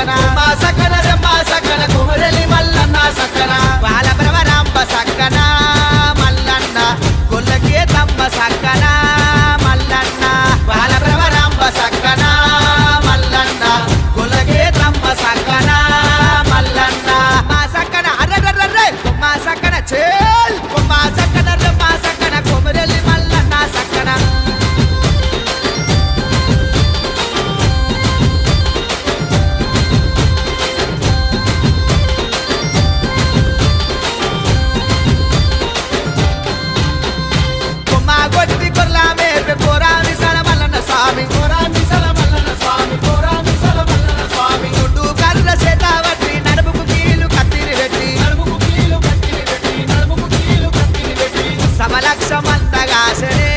సక్కన మా సక్కన రమ్మ సక్కన కుమరలి మల్లన్న సక్కన బాల బ్రహ్మరాంబ సక్కన మల్లన్న కొల్లకే తమ్మ సక్కన మల్లన్న బాల బ్రహ్మరాంబ సక్కన మల్లన్న కొల్లకే తమ్మ సక్కన మల్లన్న మా సక్కన అర్రర్రర్రే మా సక్కన చేల్ మా సక్కన రమ్మ సక్కన కుమరలి మల్లన్న సక్కన కొట్టి కొర్లామే కోరామి సలమల్లన స్వామి కోరామి సలమల్లన స్వామి కోరామి సలమల్లన స్వామి చుట్టూ కర్ర సేతావట్టి నడుముకు కీలు కత్తిరి పెట్టి నడుముకు కీలు కత్తిరి పెట్టి నడుముకు కీలు కత్తిరి పెట్టి సమలక్షమంతగాసనే